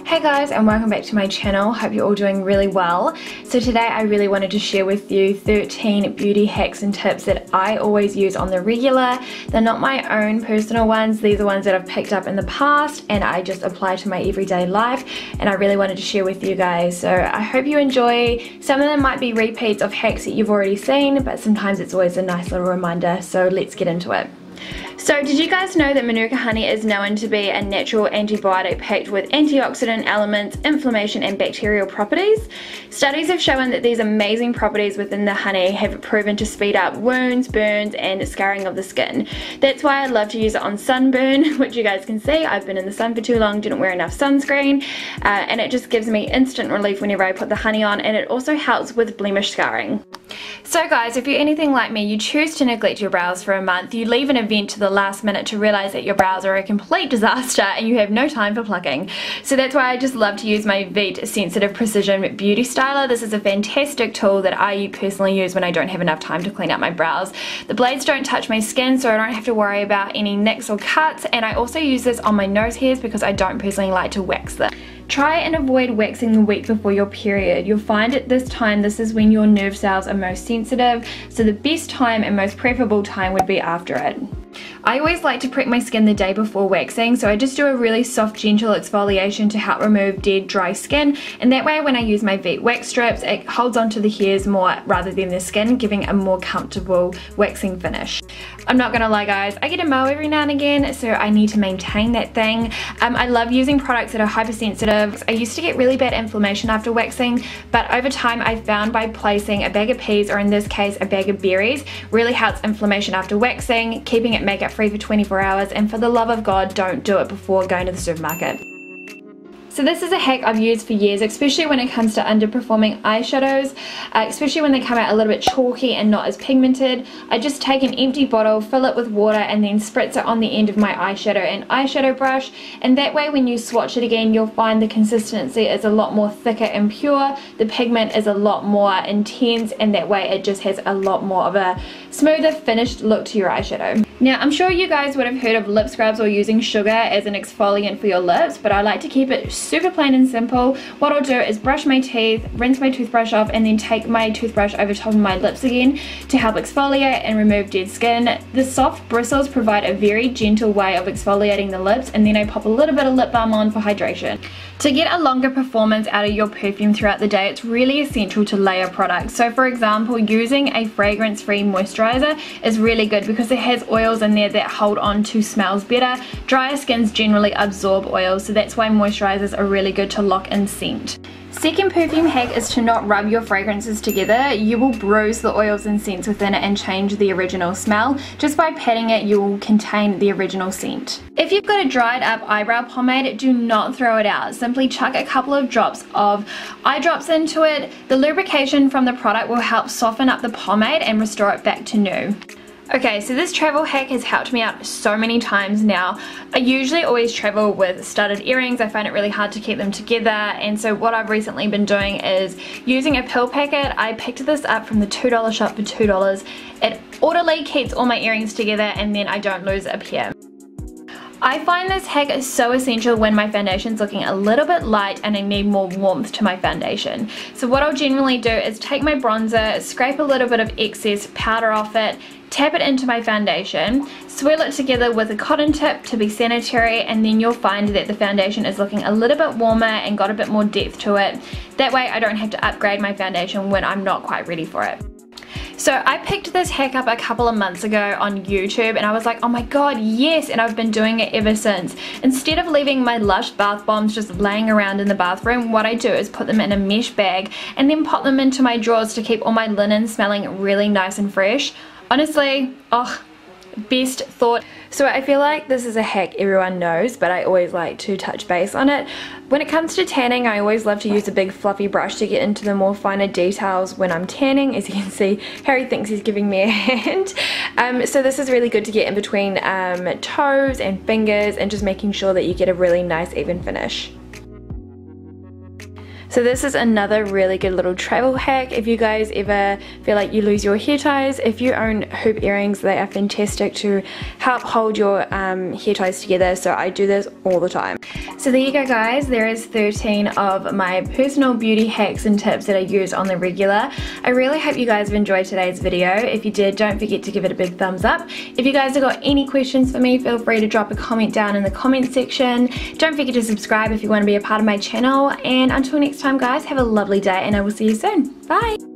Hey guys, and welcome back to my channel. Hope you're all doing really well. So today I really wanted to share with you 13 beauty hacks and tips that I always use on the regular. They're not my own personal ones, these are ones that I've picked up in the past and I just apply to my everyday life, and I really wanted to share with you guys. So I hope you enjoy. Some of them might be repeats of hacks that you've already seen, but sometimes it's always a nice little reminder, so let's get into it. So did you guys know that Manuka honey is known to be a natural antibiotic packed with antioxidant elements, inflammation and bacterial properties? Studies have shown that these amazing properties within the honey have proven to speed up wounds, burns and scarring of the skin. That's why I love to use it on sunburn, which you guys can see I've been in the sun for too long, didn't wear enough sunscreen, and it just gives me instant relief whenever I put the honey on, and it also helps with blemish scarring. So guys, if you're anything like me, you choose to neglect your brows for a month, you leave an event to the last minute to realize that your brows are a complete disaster and you have no time for plucking. So that's why I just love to use my Veet Sensitive Precision Beauty Styler. This is a fantastic tool that I personally use when I don't have enough time to clean up my brows. The blades don't touch my skin, so I don't have to worry about any nicks or cuts, and I also use this on my nose hairs because I don't personally like to wax them. Try and avoid waxing the week before your period. You'll find at this time this is when your nerve cells are most sensitive, so the best time and most preferable time would be after it. I always like to prep my skin the day before waxing, so I just do a really soft gentle exfoliation to help remove dead dry skin, and that way when I use my Veet wax strips it holds onto the hairs more rather than the skin, giving a more comfortable waxing finish. I'm not gonna lie guys, I get a mow every now and again, so I need to maintain that thing. I love using products that are hypersensitive. I used to get really bad inflammation after waxing, but over time I found by placing a bag of peas, or in this case a bag of berries, really helps inflammation after waxing, keeping it makeup free for 24 hours, and for the love of God, don't do it before going to the supermarket. So this is a hack I've used for years, especially when it comes to underperforming eyeshadows, especially when they come out a little bit chalky and not as pigmented. I just take an empty bottle, fill it with water, and then spritz it on the end of my eyeshadow and eyeshadow brush, and that way when you swatch it again you'll find the consistency is a lot more thicker and pure, the pigment is a lot more intense, and that way it just has a lot more of a smoother finished look to your eyeshadow. Now I'm sure you guys would have heard of lip scrubs or using sugar as an exfoliant for your lips, but I like to keep it super plain and simple. What I'll do is brush my teeth, rinse my toothbrush off, and then take my toothbrush over top of my lips again to help exfoliate and remove dead skin. The soft bristles provide a very gentle way of exfoliating the lips, and then I pop a little bit of lip balm on for hydration. To get a longer performance out of your perfume throughout the day, it's really essential to layer products. So for example, using a fragrance-free moisturizer is really good because it has oils in there that hold on to smells better. Drier skins generally absorb oils, so that's why moisturizers are really good to lock in scent. Second perfume hack is to not rub your fragrances together. You will bruise the oils and scents within it and change the original smell. Just by patting it, you will contain the original scent. If you've got a dried up eyebrow pomade, do not throw it out. Simply chuck a couple of drops of eye drops into it. The lubrication from the product will help soften up the pomade and restore it back to new. Okay, so this travel hack has helped me out so many times now. I usually always travel with studded earrings. I find it really hard to keep them together, and so what I've recently been doing is using a pill packet. I picked this up from the $2 shop for $2. It orderly keeps all my earrings together and then I don't lose a pair. I find this hack is so essential when my foundation's looking a little bit light and I need more warmth to my foundation. So what I'll generally do is take my bronzer, scrape a little bit of excess powder off it, tap it into my foundation, swirl it together with a cotton tip to be sanitary, and then you'll find that the foundation is looking a little bit warmer and got a bit more depth to it. That way I don't have to upgrade my foundation when I'm not quite ready for it. So I picked this hack up a couple of months ago on YouTube and I was like, oh my god, yes, and I've been doing it ever since. Instead of leaving my Lush bath bombs just laying around in the bathroom, what I do is put them in a mesh bag and then pop them into my drawers to keep all my linen smelling really nice and fresh. Honestly, oh, best thought. So I feel like this is a hack everyone knows, but I always like to touch base on it. When it comes to tanning, I always love to use a big fluffy brush to get into the more finer details when I'm tanning. As you can see, Harry thinks he's giving me a hand. So this is really good to get in between toes and fingers and just making sure that you get a really nice even finish. So this is another really good little travel hack. If you guys ever feel like you lose your hair ties, if you own hoop earrings, they are fantastic to help hold your hair ties together. So I do this all the time. So there you go guys, there is 13 of my personal beauty hacks and tips that I use on the regular. I really hope you guys have enjoyed today's video. If you did, don't forget to give it a big thumbs up. If you guys have got any questions for me, feel free to drop a comment down in the comment section. Don't forget to subscribe if you want to be a part of my channel, and until next time guys, have a lovely day and I will see you soon. Bye!